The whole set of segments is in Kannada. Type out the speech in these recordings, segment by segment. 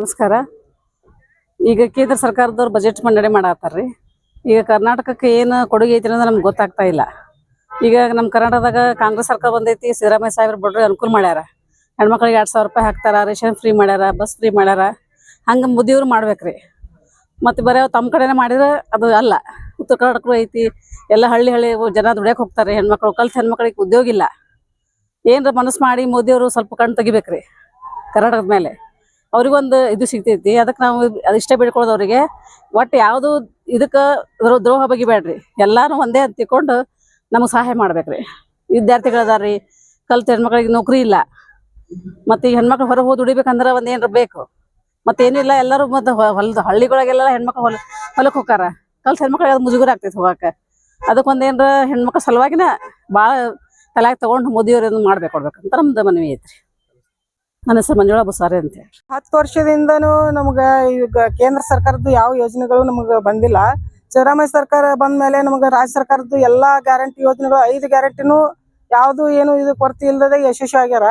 ನಮಸ್ಕಾರ. ಈಗ ಕೇಂದ್ರ ಸರ್ಕಾರದವ್ರು ಬಜೆಟ್ ಮಂಡನೆ ಮಾಡತ್ತಾರ್ರಿ. ಈಗ ಕರ್ನಾಟಕಕ್ಕೆ ಏನು ಕೊಡುಗೆ ಐತಿ ಅನ್ನೋದು ನಮ್ಗೆ ಗೊತ್ತಾಗ್ತಾ ಇಲ್ಲ. ಈಗ ನಮ್ಮ ಕರ್ನಾಟಕದಾಗ ಕಾಂಗ್ರೆಸ್ ಸರ್ಕಾರ ಬಂದೈತಿ. ಸಿದ್ದರಾಮಯ್ಯ ಸಾಹೇಬ್ರು ಬಡ್ರಿ ಅನುಕೂಲ ಮಾಡ್ಯಾರ. ಹೆಣ್ಮಕ್ಳಿಗೆ 2,000 ರೂಪಾಯಿ ಹಾಕ್ತಾರ, ರೇಷನ್ ಫ್ರೀ ಮಾಡ್ಯಾರ, ಬಸ್ ಫ್ರೀ ಮಾಡ್ಯಾರ. ಹಂಗೆ ಮೋದಿಯವ್ರು ಮಾಡ್ಬೇಕ್ರಿ. ಮತ್ತು ಬರೀ ತಮ್ಮ ಕಡೆನೇ ಮಾಡಿದ್ರೆ ಅದು ಅಲ್ಲ. ಉತ್ತರ ಕರ್ನಾಟಕರು ಐತಿ, ಎಲ್ಲ ಹಳ್ಳಿ ಜನ ದುಡಿಯಕ್ಕೆ ಹೋಗ್ತಾರೆ. ಹೆಣ್ಮಕ್ಳು ಕಲ್ತು ಹೆಣ್ಮಕ್ಳಿಗೆ ಉದ್ಯೋಗ ಇಲ್ಲ. ಏನರ ಮನಸ್ಸು ಮಾಡಿ ಮೋದಿಯವರು ಸ್ವಲ್ಪ ಕಣ್ಣು ತೆಗಿಬೇಕ್ರಿ ಕರ್ನಾಟಕದ ಮೇಲೆ. ಅವ್ರಿಗೊಂದು ಇದು ಸಿಗ್ತೈತಿ. ಅದಕ್ಕೆ ನಾವು ಅದಿಷ್ಟೇ ಬೇಡ್ಕೊಳ್ಳೋದು ಅವರಿಗೆ. ಒಟ್ಟು ಯಾವುದು ಇದಕ್ಕೆ ದ್ರೋಹ ಬಗೆಬೇಡ್ರಿ. ಎಲ್ಲಾನು ಒಂದೇ ಅಂತ ತಿಳ್ಕೊಂಡು ನಮಗೆ ಸಹಾಯ ಮಾಡ್ಬೇಕ್ರಿ. ವಿದ್ಯಾರ್ಥಿಗಳದಾರ್ರಿ, ಕಲ್ತು ಹೆಣ್ಮಕ್ಳಿಗೆ ನೌಕರಿ ಇಲ್ಲ. ಮತ್ತು ಈ ಹೆಣ್ಮಕ್ಳು ಹೊರಗೆ ಹೋಗಿ ದುಡಿಬೇಕಂದ್ರೆ ಒಂದು ಏನಾರ ಬೇಕು. ಮತ್ತೇನಿಲ್ಲ, ಎಲ್ಲರೂ ಮತ್ತು ಹಳ್ಳಿಗಳಿಗೆಲ್ಲ ಹೆಣ್ಮಕ್ಳು ಹೊಲಕ್ಕೆ ಹೋಗಾರ. ಕಲ್ತು ಹೆಣ್ಮಕ್ಳಿಗೆ ಅದು ಮುಜುಗರ ಆಗ್ತೈತೆ ಹೋಗಕ್ಕೆ. ಅದಕ್ಕೊಂದು ಏನರ ಹೆಣ್ಮಕ್ಳ ಸಲುವಾಗಿನ ಭಾಳ ತಲೆಗೆ ತೊಗೊಂಡು ಮೋದಿಯವ್ರು ಮಾಡ್ಬೇಕು ಕೊಡ್ಬೇಕಂತ ನಮ್ದು ಮನವಿ ಐತ್ರಿ. ನನ್ನ ಹೆಸರು ಮಂಜುಳಾ ಬಸಾರೆ ಅಂತ ಹೇಳಿ. 10 ವರ್ಷದಿಂದನೂ ನಮ್ಗೆ ಈಗ ಕೇಂದ್ರ ಸರ್ಕಾರದ್ದು ಯಾವ ಯೋಜನೆಗಳು ನಮಗೆ ಬಂದಿಲ್ಲ. ಸಿದ್ದರಾಮಯ್ಯ ಸರ್ಕಾರ ಬಂದ ಮೇಲೆ ನಮಗೆ ರಾಜ್ಯ ಸರ್ಕಾರದ್ದು ಎಲ್ಲ ಗ್ಯಾರಂಟಿ ಯೋಜನೆಗಳು 5 ಗ್ಯಾರಂಟಿನೂ ಯಾವುದು ಏನು ಇದು ಕೊರತೆ ಇಲ್ಲದೆ ಯಶಸ್ವಿ ಆಗ್ಯಾರ.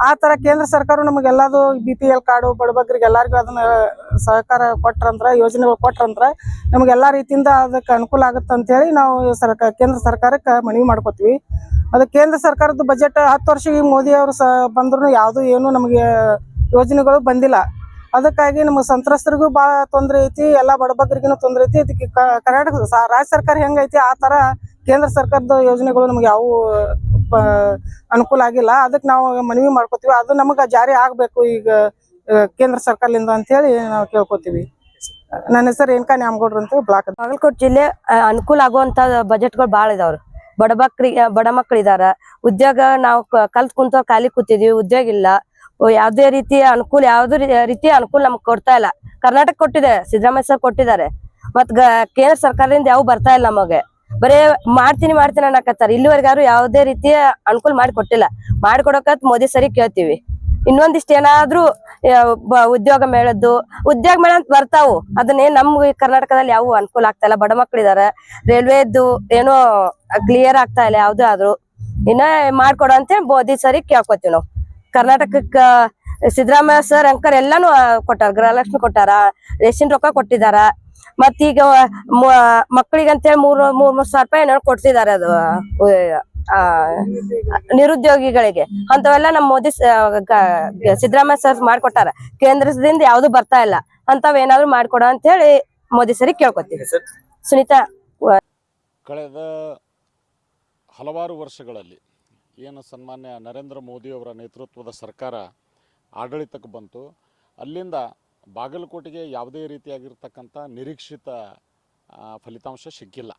ಆ ಥರ ಕೇಂದ್ರ ಸರ್ಕಾರ ನಮಗೆಲ್ಲದು BPL ಕಾರ್ಡು ಬಡಬಗ್ರಿಗೆ ಎಲ್ಲರಿಗೂ ಅದನ್ನ ಸಹಕಾರ ಕೊಟ್ರಂದ್ರೆ, ಯೋಜನೆಗಳು ಕೊಟ್ರಂದ್ರೆ ನಮಗೆಲ್ಲ ರೀತಿಯಿಂದ ಅದಕ್ಕೆ ಅನುಕೂಲ ಆಗುತ್ತೆ ಅಂತೇಳಿ ನಾವು ಕೇಂದ್ರ ಸರ್ಕಾರಕ್ಕೆ ಮನವಿ ಮಾಡ್ಕೋತೀವಿ. ಅದು ಕೇಂದ್ರ ಸರ್ಕಾರದ ಬಜೆಟ್ 10 ವರ್ಷಕ್ಕೆ ಮೋದಿ ಅವರು ಬಂದ್ರು ಯಾವುದು ಏನು ನಮಗೆ ಯೋಜನೆಗಳು ಬಂದಿಲ್ಲ. ಅದಕ್ಕಾಗಿ ನಮಗೆ ಸಂತ್ರಸ್ತರಿಗೂ ಭಾಳ ತೊಂದರೆ ಐತಿ, ಎಲ್ಲ ಬಡಬಗ್ರಿಗೂ ತೊಂದರೆ ಐತಿ. ಇದಕ್ಕೆ ಕರ್ನಾಟಕ ರಾಜ್ಯ ಸರ್ಕಾರ ಹೆಂಗೈತಿ ಆ ಥರ ಕೇಂದ್ರ ಸರ್ಕಾರದ ಯೋಜನೆಗಳು ನಮ್ಗೆ ಯಾವ ಅನುಕೂಲ ಆಗಿಲ್ಲ. ಅದಕ್ಕೆ ನಾವು ಮನವಿ ಮಾಡ್ಕೋತೀವಿ, ಅದು ನಮಗೆ ಜಾರಿ ಆಗಬೇಕು ಈಗ ಕೇಂದ್ರ ಸರ್ಕಾರದಿಂದ ಅಂತೇಳಿ ನಾವು ಕೇಳ್ಕೊತೀವಿ. ನನ್ನ ಹೆಸರು ರೇಣುಕಾ ನ್ಯಾಮಗೌಡ್ರು ಅಂತ ಬ್ಲಾಕ್. ಬಾಗಲಕೋಟೆ ಜಿಲ್ಲೆ ಅನುಕೂಲ ಆಗುವಂತ ಬಜೆಟ್ಗಳು ಭಾಳ ಇದಾವ್ರಿ. ಬಡ ಮಕ್ಕಳಿದಾರ, ಉದ್ಯೋಗ ನಾವು ಕಲ್ತ್ ಕುಂತವ್ರು ಖಾಲಿ ಕೂತಿದೀವಿ, ಉದ್ಯೋಗ ಇಲ್ಲ. ಯಾವ್ದೇ ರೀತಿಯ ಅನುಕೂಲ, ರೀತಿಯ ಅನುಕೂಲ ನಮ್ಗೆ ಕೊಡ್ತಾ ಇಲ್ಲ. ಕರ್ನಾಟಕ ಕೊಟ್ಟಿದೆ, ಸಿದ್ದರಾಮಯ್ಯ ಸರ್ ಕೊಟ್ಟಿದ್ದಾರೆ. ಮತ್ ಕೇಂದ್ರ ಸರ್ಕಾರದಿಂದ ಯಾವ ಬರ್ತಾ ಇಲ್ಲ. ನಮಗೆ ಬರೇ ಮಾಡ್ತೀನಿ ಅನ್ನಕತ್ತಾರ. ಇಲ್ಲಿವರೆಗಾರು ಯಾವುದೇ ರೀತಿಯ ಅನುಕೂಲ ಮಾಡಿ ಕೊಟ್ಟಿಲ್ಲ. ಮಾಡಿಕೊಡಕತ್ ಮೋದಿ ಸರಿ ಕೇಳ್ತೀವಿ. ಇನ್ನೊಂದಿಷ್ಟು ಏನಾದ್ರೂ ಉದ್ಯೋಗ ಮೇಳ ಅಂತ ಬರ್ತಾವು. ಅದನ್ನೇ ನಮ್ಗೆ ಕರ್ನಾಟಕದಲ್ಲಿ ಯಾವ ಅನುಕೂಲ ಆಗ್ತಾ ಇಲ್ಲ. ಬಡ ಮಕ್ಕಳಿದಾರೆ, ರೈಲ್ವೆದ್ದು ಏನೋ ಕ್ಲಿಯರ್ ಆಗ್ತಾ ಇಲ್ಲ ಯಾವ್ದು ಆದ್ರೂ. ಇನ್ನ ಮಾಡ್ಕೊಡೋ ಅಂತ ಮೋದಿ ಸರಿ ಕೇಳ್ಕೊತೀವಿ ನಾವು. ಕರ್ನಾಟಕಕ್ಕ ಸಿದ್ದರಾಮಯ್ಯ ಸರ್ ಅಂಕರ್ ಎಲ್ಲಾನು ಕೊಟ್ಟಾರ. ಗೃಹಲಕ್ಷ್ಮಿ ಕೊಟ್ಟಾರ, ರೇಷನ್ ರೊಕ್ಕ ಕೊಟ್ಟಿದಾರ. ಮತ್ತೀಗ ಮಕ್ಕಳಿಗಂತೇಳಿ 3,000 ರೂಪಾಯಿ ಏನೋ ಕೊಡ್ತಿದಾರೆ. ಅದು ನಿರುದ್ಯೋಗಿಗಳಿಗೆ ಅಂತವೆಲ್ಲ ನಮ್ಮ ಮೋದಿ ಸಿದ್ದರಾಮಯ್ಯ ಸರ್ ಮಾಡ್ಕೊಟ್ಟಾರ. ಕೇಂದ್ರದಿಂದ ಯಾವ್ದು ಬರ್ತಾ ಇಲ್ಲ. ಅಂತವ್ ಏನಾದ್ರು ಮಾಡ್ಕೊಡ ಅಂತ ಹೇಳಿ ಮೋದಿ ಸರಿ ಕೇಳ್ಕೊತೀವಿ. ಸುನೀತಾ. ಕಳೆದ ಹಲವಾರು ವರ್ಷಗಳಲ್ಲಿ ಏನು ಸನ್ಮಾನ್ಯ ನರೇಂದ್ರ ಮೋದಿಯವರ ನೇತೃತ್ವದ ಸರ್ಕಾರ ಆಡಳಿತಕ್ಕೆ ಬಂತು, ಅಲ್ಲಿಂದ ಬಾಗಲಕೋಟೆಗೆ ಯಾವುದೇ ರೀತಿಯಾಗಿರ್ತಕ್ಕಂಥ ನಿರೀಕ್ಷಿತ ಫಲಿತಾಂಶ ಸಿಕ್ಕಿಲ್ಲ.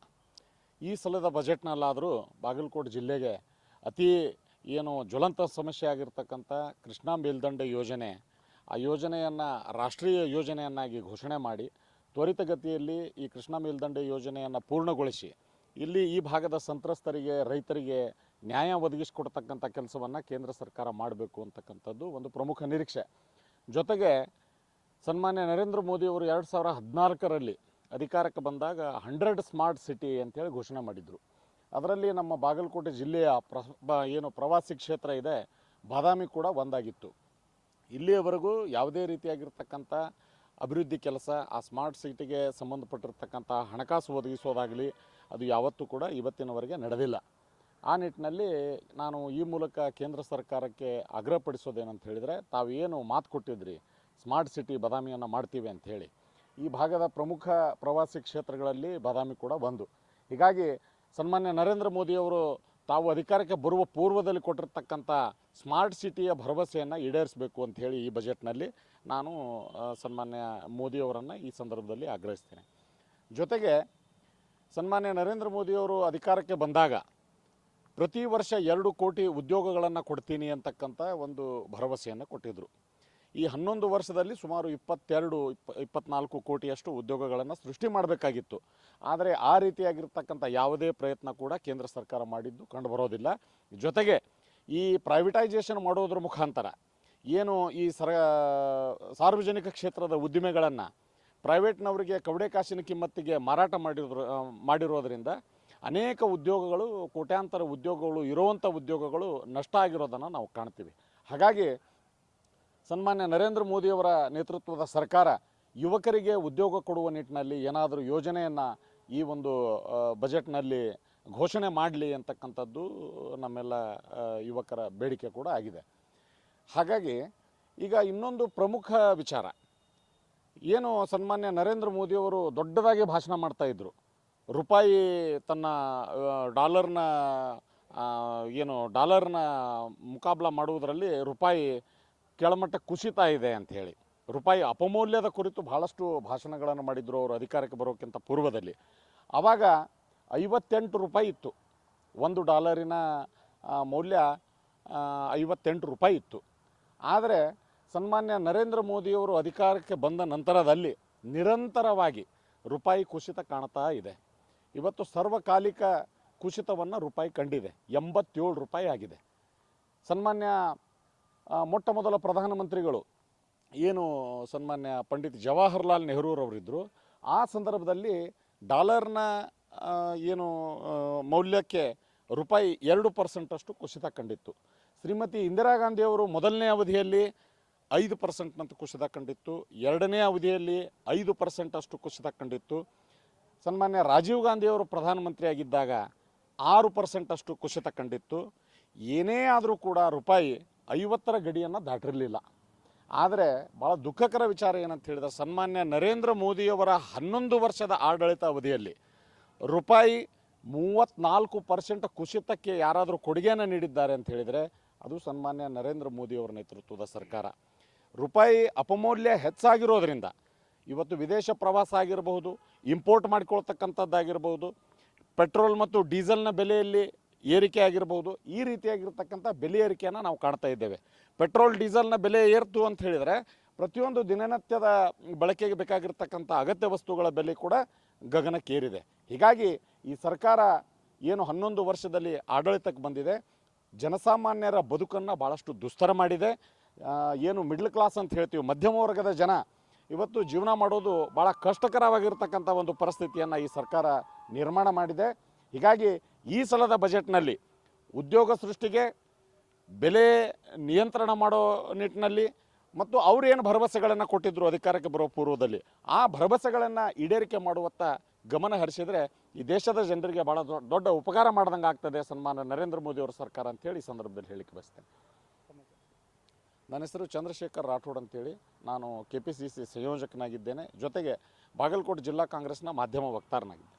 ಈ ಸಲದ ಬಜೆಟ್ನಲ್ಲಾದರೂ ಬಾಗಲಕೋಟೆ ಜಿಲ್ಲೆಗೆ ಅತಿ ಏನು ಜ್ವಲಂತ ಸಮಸ್ಯೆ ಆಗಿರ್ತಕ್ಕಂಥ ಕೃಷ್ಣಾ ಮೇಲ್ದಂಡೆ ಯೋಜನೆ, ಆ ಯೋಜನೆಯನ್ನು ರಾಷ್ಟ್ರೀಯ ಯೋಜನೆಯನ್ನಾಗಿ ಘೋಷಣೆ ಮಾಡಿ ತ್ವರಿತಗತಿಯಲ್ಲಿ ಈ ಕೃಷ್ಣಾ ಮೇಲ್ದಂಡೆ ಯೋಜನೆಯನ್ನು ಪೂರ್ಣಗೊಳಿಸಿ ಇಲ್ಲಿ ಈ ಭಾಗದ ಸಂತ್ರಸ್ತರಿಗೆ, ರೈತರಿಗೆ ನ್ಯಾಯ ಒದಗಿಸಿಕೊಡ್ತಕ್ಕಂಥ ಕೆಲಸವನ್ನು ಕೇಂದ್ರ ಸರ್ಕಾರ ಮಾಡಬೇಕು ಅಂತಕ್ಕಂಥದ್ದು ಒಂದು ಪ್ರಮುಖ ನಿರೀಕ್ಷೆ. ಜೊತೆಗೆ ಸನ್ಮಾನ್ಯ ನರೇಂದ್ರ ಮೋದಿಯವರು 2014ರಲ್ಲಿ ಅಧಿಕಾರಕ್ಕೆ ಬಂದಾಗ 100 ಸ್ಮಾರ್ಟ್ ಸಿಟಿ ಅಂತೇಳಿ ಘೋಷಣೆ ಮಾಡಿದರು. ಅದರಲ್ಲಿ ನಮ್ಮ ಬಾಗಲಕೋಟೆ ಜಿಲ್ಲೆಯ ಏನು ಪ್ರವಾಸಿ ಕ್ಷೇತ್ರ ಇದೆ, ಬಾದಾಮಿ ಕೂಡ ಒಂದಾಗಿತ್ತು. ಇಲ್ಲಿಯವರೆಗೂ ಯಾವುದೇ ರೀತಿಯಾಗಿರ್ತಕ್ಕಂಥ ಅಭಿವೃದ್ಧಿ ಕೆಲಸ, ಆ ಸ್ಮಾರ್ಟ್ ಸಿಟಿಗೆ ಸಂಬಂಧಪಟ್ಟಿರ್ತಕ್ಕಂಥ ಹಣಕಾಸು ಒದಗಿಸೋದಾಗಲಿ ಅದು ಯಾವತ್ತೂ ಕೂಡ ಇವತ್ತಿನವರೆಗೆ ನಡೆದಿಲ್ಲ. ಆ ನಿಟ್ಟಿನಲ್ಲಿ ನಾನು ಈ ಮೂಲಕ ಕೇಂದ್ರ ಸರ್ಕಾರಕ್ಕೆ ಆಗ್ರಹಪಡಿಸೋದೇನಂತ ಹೇಳಿದರೆ, ತಾವು ಏನು ಮಾತು ಕೊಟ್ಟಿದ್ರಿ ಸ್ಮಾರ್ಟ್ ಸಿಟಿ ಬಾದಾಮಿಯನ್ನು ಮಾಡ್ತೀವಿ ಅಂಥೇಳಿ, ಈ ಭಾಗದ ಪ್ರಮುಖ ಪ್ರವಾಸಿ ಕ್ಷೇತ್ರಗಳಲ್ಲಿ ಬಾದಾಮಿ ಕೂಡ ಒಂದು. ಹೀಗಾಗಿ ಸನ್ಮಾನ್ಯ ನರೇಂದ್ರ ಮೋದಿಯವರು ತಾವು ಅಧಿಕಾರಕ್ಕೆ ಬರುವ ಪೂರ್ವದಲ್ಲಿ ಕೊಟ್ಟಿರ್ತಕ್ಕಂಥ ಸ್ಮಾರ್ಟ್ ಸಿಟಿಯ ಭರವಸೆಯನ್ನು ಈಡೇರಿಸಬೇಕು ಅಂಥೇಳಿ ಈ ಬಜೆಟ್ನಲ್ಲಿ ನಾನು ಸನ್ಮಾನ್ಯ ಮೋದಿಯವರನ್ನು ಈ ಸಂದರ್ಭದಲ್ಲಿ ಆಗ್ರಹಿಸ್ತೇನೆ. ಜೊತೆಗೆ ಸನ್ಮಾನ್ಯ ನರೇಂದ್ರ ಮೋದಿಯವರು ಅಧಿಕಾರಕ್ಕೆ ಬಂದಾಗ ಪ್ರತಿ ವರ್ಷ 2 ಕೋಟಿ ಉದ್ಯೋಗಗಳನ್ನು ಕೊಡ್ತೀನಿ ಅಂತಕ್ಕಂಥ ಒಂದು ಭರವಸೆಯನ್ನು ಕೊಟ್ಟಿದ್ದರು. ಈ 11 ವರ್ಷದಲ್ಲಿ ಸುಮಾರು 22-24 ಕೋಟಿಯಷ್ಟು ಉದ್ಯೋಗಗಳನ್ನು ಸೃಷ್ಟಿ ಮಾಡಬೇಕಾಗಿತ್ತು. ಆದರೆ ಆ ರೀತಿಯಾಗಿರ್ತಕ್ಕಂಥ ಯಾವುದೇ ಪ್ರಯತ್ನ ಕೂಡ ಕೇಂದ್ರ ಸರ್ಕಾರ ಮಾಡಿದ್ದು ಕಂಡುಬರೋದಿಲ್ಲ. ಜೊತೆಗೆ ಈ ಪ್ರೈವೇಟೈಸೇಷನ್ ಮಾಡೋದ್ರ ಮುಖಾಂತರ ಏನು ಈ ಸಾರ್ವಜನಿಕ ಕ್ಷೇತ್ರದ ಉದ್ದಿಮೆಗಳನ್ನು ಪ್ರೈವೇಟ್ನವರಿಗೆ ಕವಡೆ ಕಾಸಿನ ಕಿಮ್ಮತ್ತಿಗೆ ಮಾರಾಟ ಮಾಡಿರೋದ್ರಿಂದ ಅನೇಕ ಉದ್ಯೋಗಗಳು, ಕೋಟ್ಯಾಂತರ ಉದ್ಯೋಗಗಳು, ಇರುವಂಥ ಉದ್ಯೋಗಗಳು ನಷ್ಟ ಆಗಿರೋದನ್ನು ನಾವು ಕಾಣ್ತೀವಿ. ಹಾಗಾಗಿ ಸನ್ಮಾನ್ಯ ನರೇಂದ್ರ ಮೋದಿಯವರ ನೇತೃತ್ವದ ಸರ್ಕಾರ ಯುವಕರಿಗೆ ಉದ್ಯೋಗ ಕೊಡುವ ನಿಟ್ಟಿನಲ್ಲಿ ಏನಾದರೂ ಯೋಜನೆಯನ್ನು ಈ ಒಂದು ಬಜೆಟ್ನಲ್ಲಿ ಘೋಷಣೆ ಮಾಡಲಿ ಅಂತಕ್ಕಂಥದ್ದು ನಮ್ಮೆಲ್ಲ ಯುವಕರ ಬೇಡಿಕೆ ಕೂಡ ಆಗಿದೆ. ಹಾಗಾಗಿ ಈಗ ಇನ್ನೊಂದು ಪ್ರಮುಖ ವಿಚಾರ ಏನು, ಸನ್ಮಾನ್ಯ ನರೇಂದ್ರ ಮೋದಿಯವರು ದೊಡ್ಡದಾಗಿ ಭಾಷಣ ಮಾಡ್ತಾಯಿದ್ರು. ರೂಪಾಯಿ ತನ್ನ ಡಾಲರ್ನ ಮುಕಾಬಲ ಮಾಡುವುದರಲ್ಲಿ ರೂಪಾಯಿ ಕೆಳಮಟ್ಟಕ್ಕೆ ಕುಸಿತಾ ಇದೆ ಅಂತ ಹೇಳಿ, ರೂಪಾಯಿ ಅಪಮೌಲ್ಯದ ಕುರಿತು ಬಹಳಷ್ಟು ಭಾಷಣಗಳನ್ನು ಮಾಡಿದರು ಅವರು ಅಧಿಕಾರಕ್ಕೆ ಬರೋಕ್ಕಿಂತ ಪೂರ್ವದಲ್ಲಿ. ಆವಾಗ 58 ರೂಪಾಯಿ ಇತ್ತು, $1 ಮೌಲ್ಯ 58 ರೂಪಾಯಿ ಇತ್ತು. ಆದರೆ ಸನ್ಮಾನ್ಯ ನರೇಂದ್ರ ಮೋದಿಯವರು ಅಧಿಕಾರಕ್ಕೆ ಬಂದ ನಂತರದಲ್ಲಿ ನಿರಂತರವಾಗಿ ರೂಪಾಯಿ ಕುಸಿತ ಕಾಣ್ತಾ ಇದೆ. ಇವತ್ತು ಸರ್ವಕಾಲಿಕ ಕುಸಿತವನ್ನು ರೂಪಾಯಿ ಕಂಡಿದೆ, 87 ರೂಪಾಯಿ ಆಗಿದೆ. ಸನ್ಮಾನ್ಯ ಮೊಟ್ಟ ಮೊದಲ ಪ್ರಧಾನಮಂತ್ರಿಗಳು ಏನು ಸನ್ಮಾನ್ಯ ಪಂಡಿತ್ ಜವಾಹರ್ಲಾಲ್ ನೆಹರೂರವರಿದ್ದರು, ಆ ಸಂದರ್ಭದಲ್ಲಿ ಡಾಲರ್ನ ಏನು ಮೌಲ್ಯಕ್ಕೆ ರೂಪಾಯಿ 2% ಅಷ್ಟು ಕುಸಿತ ಕಂಡಿತ್ತು. ಶ್ರೀಮತಿ ಇಂದಿರಾ ಗಾಂಧಿಯವರು ಮೊದಲನೇ ಅವಧಿಯಲ್ಲಿ 5% ಕುಸಿತ ಕಂಡಿತ್ತು, ಎರಡನೇ ಅವಧಿಯಲ್ಲಿ 5% ಅಷ್ಟು ಕುಸಿತ ಕಂಡಿತ್ತು. ಸನ್ಮಾನ್ಯ ರಾಜೀವ್ ಗಾಂಧಿಯವರು ಪ್ರಧಾನಮಂತ್ರಿಯಾಗಿದ್ದಾಗ 6% ಅಷ್ಟು ಕುಸಿತ ಕಂಡಿತ್ತು. ಏನೇ ಆದರೂ ಕೂಡ ರೂಪಾಯಿ 50ರ ಗಡಿಯನ್ನು ದಾಟಿರಲಿಲ್ಲ. ಆದರೆ ಭಾಳ ದುಃಖಕರ ವಿಚಾರ ಏನಂತ ಹೇಳಿದ್ರೆ, ಸನ್ಮಾನ್ಯ ನರೇಂದ್ರ ಮೋದಿಯವರ 11 ವರ್ಷದ ಆಡಳಿತ ಅವಧಿಯಲ್ಲಿ ರೂಪಾಯಿ 34% ಕುಸಿತಕ್ಕೆ ಯಾರಾದರೂ ಕೊಡುಗೆಯನ್ನು ನೀಡಿದ್ದಾರೆ ಅಂತ ಹೇಳಿದರೆ ಅದು ಸನ್ಮಾನ್ಯ ನರೇಂದ್ರ ಮೋದಿಯವರ ನೇತೃತ್ವದ ಸರ್ಕಾರ. ರೂಪಾಯಿ ಅಪಮೌಲ್ಯ ಹೆಚ್ಚಾಗಿರೋದ್ರಿಂದ ಇವತ್ತು ವಿದೇಶ ಪ್ರವಾಸ ಆಗಿರಬಹುದು, ಇಂಪೋರ್ಟ್ ಮಾಡಿಕೊಳ್ತಕ್ಕಂಥದ್ದಾಗಿರ್ಬೋದು, ಪೆಟ್ರೋಲ್ ಮತ್ತು ಡೀಸೆಲ್ನ ಬೆಲೆಯಲ್ಲಿ ಏರಿಕೆ ಆಗಿರ್ಬೋದು, ಈ ರೀತಿಯಾಗಿರ್ತಕ್ಕಂಥ ಬೆಲೆ ಏರಿಕೆಯನ್ನು ನಾವು ಕಾಣ್ತಾ ಇದ್ದೇವೆ. ಪೆಟ್ರೋಲ್ ಡೀಸೆಲ್ನ ಬೆಲೆ ಏರ್ತು ಅಂತ ಹೇಳಿದರೆ ಪ್ರತಿಯೊಂದು ದಿನನಿತ್ಯದ ಬಳಕೆಗೆ ಬೇಕಾಗಿರ್ತಕ್ಕಂಥ ಅಗತ್ಯ ವಸ್ತುಗಳ ಬೆಲೆ ಕೂಡ ಗಗನಕ್ಕೇರಿದೆ. ಹೀಗಾಗಿ ಈ ಸರ್ಕಾರ ಏನು 11 ವರ್ಷದಲ್ಲಿ ಆಡಳಿತಕ್ಕೆ ಬಂದಿದೆ, ಜನಸಾಮಾನ್ಯರ ಬದುಕನ್ನು ಭಾಳಷ್ಟು ದುಸ್ತರ ಮಾಡಿದೆ. ಏನು ಮಿಡ್ಲ್ ಕ್ಲಾಸ್ ಅಂತ ಹೇಳ್ತೀವಿ, ಮಧ್ಯಮ ವರ್ಗದ ಜನ ಇವತ್ತು ಜೀವನ ಮಾಡೋದು ಭಾಳ ಕಷ್ಟಕರವಾಗಿರ್ತಕ್ಕಂಥ ಒಂದು ಪರಿಸ್ಥಿತಿಯನ್ನು ಈ ಸರ್ಕಾರ ನಿರ್ಮಾಣ ಮಾಡಿದೆ. ಹೀಗಾಗಿ ಈ ಸಲದ ಬಜೆಟ್ನಲ್ಲಿ ಉದ್ಯೋಗ ಸೃಷ್ಟಿಗೆ, ಬೆಲೆ ನಿಯಂತ್ರಣ ಮಾಡೋ ನಿಟ್ಟಿನಲ್ಲಿ ಮತ್ತು ಅವರೇನು ಭರವಸೆಗಳನ್ನು ಕೊಟ್ಟಿದ್ದರು ಅಧಿಕಾರಕ್ಕೆ ಬರೋ ಪೂರ್ವದಲ್ಲಿ, ಆ ಭರವಸೆಗಳನ್ನು ಈಡೇರಿಕೆ ಮಾಡುವತ್ತ ಗಮನ ಹರಿಸಿದರೆ ಈ ದೇಶದ ಜನರಿಗೆ ಭಾಳ ದೊಡ್ಡ ಉಪಕಾರ ಮಾಡ್ದಂಗೆ ಆಗ್ತದೆ ಸನ್ಮಾನ್ಯ ನರೇಂದ್ರ ಮೋದಿಯವರ ಸರ್ಕಾರ ಅಂತೇಳಿ ಈ ಸಂದರ್ಭದಲ್ಲಿ ಹೇಳಿಕ್ಕೆ ಬಯಸ್ತೇನೆ. ನನ್ನ ಹೆಸರು ಚಂದ್ರಶೇಖರ್ ರಾಠೋಡ್ ಅಂತೇಳಿ, ನಾನು KPCC ಸಂಯೋಜಕನಾಗಿದ್ದೇನೆ, ಜೊತೆಗೆ ಬಾಗಲಕೋಟೆ ಜಿಲ್ಲಾ ಕಾಂಗ್ರೆಸ್ನ ಮಾಧ್ಯಮ ವಕ್ತಾರನಾಗಿದ್ದೆ.